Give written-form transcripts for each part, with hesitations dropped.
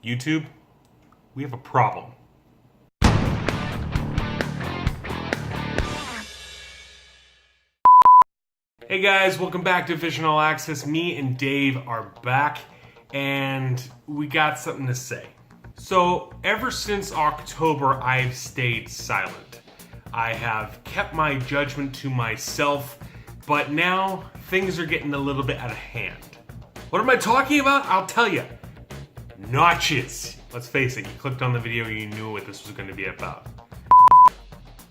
YouTube, we have a problem. Hey guys, welcome back to Vision All Access. Me and Dave are back, and we got something to say. So, ever since October, I've stayed silent. I have kept my judgment to myself, but now things are getting a little bit out of hand. What am I talking about? I'll tell you. Notches. Let's face it, you clicked on the video and you knew what this was going to be about.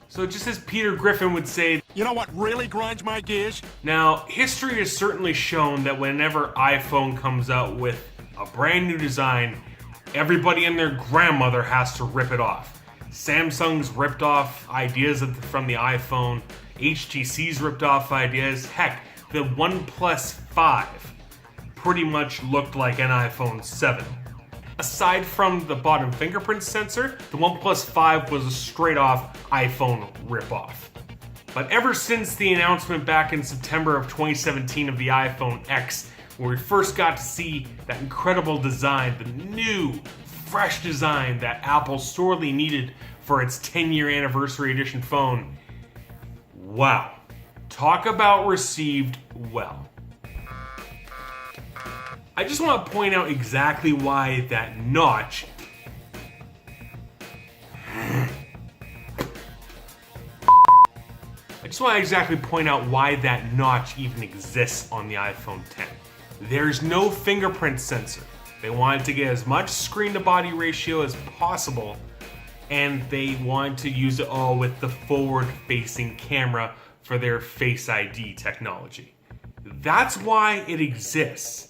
So just as Peter Griffin would say, you know what really grinds my gears? Now, history has certainly shown that whenever iPhone comes out with a brand new design, everybody and their grandmother has to rip it off. Samsung's ripped off ideas from the iPhone. HTC's ripped off ideas. Heck, the OnePlus 5 pretty much looked like an iPhone 7. Aside from the bottom fingerprint sensor, the OnePlus 5 was a straight-off iPhone ripoff. But ever since the announcement back in September of 2017 of the iPhoneX, where we first got to see that incredible design, the new, fresh design that Apple sorely needed for its 10-year anniversary edition phone, wow. Talk about received well. I just want to point out exactly why that notch even exists on the iPhone X. There's no fingerprint sensor. They wanted to get as much screen-to-body ratio as possible, and they wanted to use it all with the forward-facing camera for their Face ID technology. That's why it exists.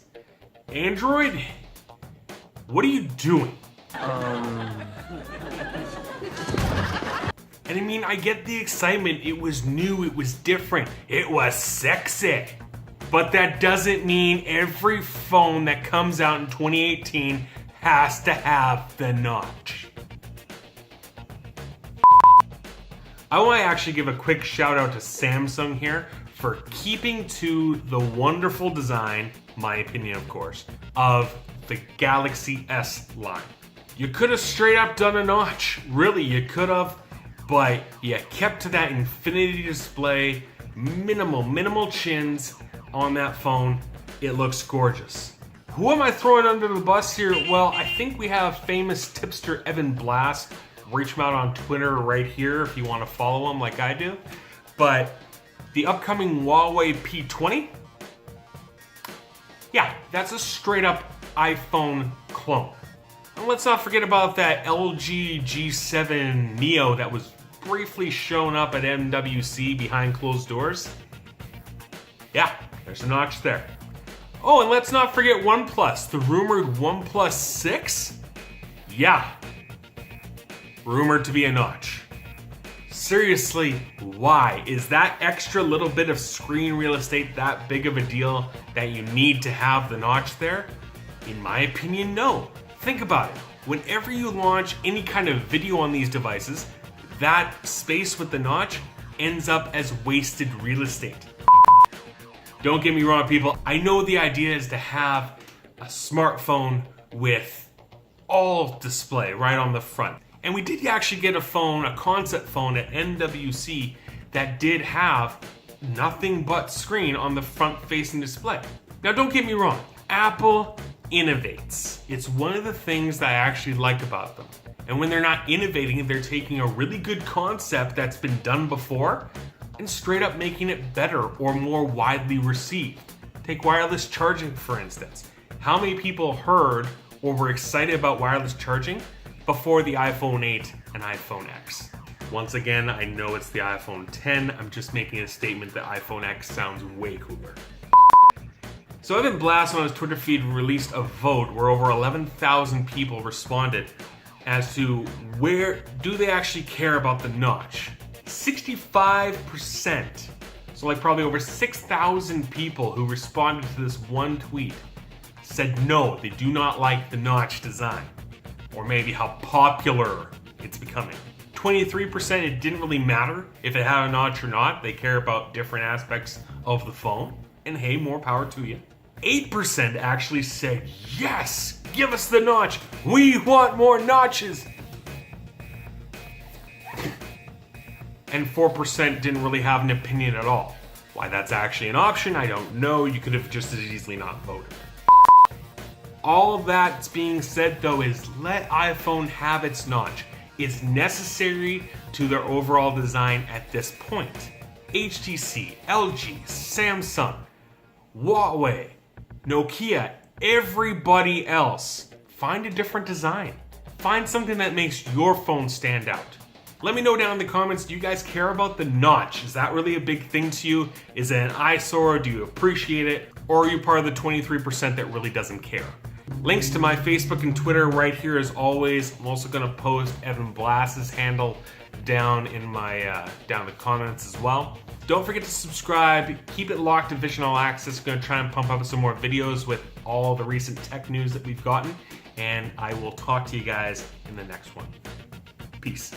Android, what are you doing? And I mean, I get the excitement. It was new, it was different, it was sexy. But that doesn't mean every phone that comes out in 2018 has to have the notch. I want to actually give a quick shout out to Samsung here for keeping to the wonderful design, my opinion of course, of the Galaxy S line. You could have straight up done a notch, really you could have, but you kept to that infinity display, minimal chins on that phone. It looks gorgeous. Who am I throwing under the bus here? Well, I think we have famous tipster Evan Blass. Reach him out on Twitter right here if you want to follow him like I do. But the upcoming Huawei P20, yeah, that's a straight up iPhone clone. And let's not forget about that LG G7 Neo that was briefly shown up at MWC behind closed doors. Yeah, there's a notch there. Oh, and let's not forget OnePlus, the rumored OnePlus 6. Yeah, rumored to be a notch. Seriously, why? Is that extra little bit of screen real estate that big of a deal that you need to have the notch there? In my opinion, no. Think about it. Whenever you launch any kind of video on these devices, that space with the notch ends up as wasted real estate. Don't get me wrong, people. I know the idea is to have a smartphone with all display right on the front. And we did actually get a phone, a concept phone at MWC that did have nothing but screen on the front-facing display. Now don't get me wrong, Apple innovates. It's one of the things that I actually like about them. And when they're not innovating, they're taking a really good concept that's been done before and straight up making it better or more widely received. Take wireless charging, for instance. How many people heard or were excited about wireless charging before the iPhone 8 and iPhoneX? Once again, I know it's the iPhone X. I'm just making a statement that iPhoneX sounds way cooler. So Evan Blass on his Twitter feed released a vote where over 11,000 people responded as to where do they actually care about the notch. 65%, so like probably over 6,000 people who responded to this one tweet said no, they do not like the notch design, or maybe how popular it's becoming. 23% it didn't really matter if it had a notch or not, they care about different aspects of the phone, and hey, more power to you. 8% actually said yes, Give us the notch. We want more notches. And 4% didn't really have an opinion at all. Why that's actually an option, I don't know. You could have just as easily not voted. All of that's being said though is let iPhone have its notch. It's necessary to their overall design at this point. HTC, LG, Samsung, Huawei, Nokia, everybody else, find a different design. Find something that makes your phone stand out. Let me know down in the comments, do you guys care about the notch? Is that really a big thing to you? Is it an eyesore? Do you appreciate it? Or are you part of the 23% that really doesn't care? Links to my Facebook and Twitter right here as always. I'm also gonna post Evan Blass's handle down in my down in the comments as well. Don't forget to subscribe. Keep it locked to Vision All Access. Gonna try and pump up some more videos with all the recent tech news that we've gotten. And I will talk to you guys in the next one. Peace.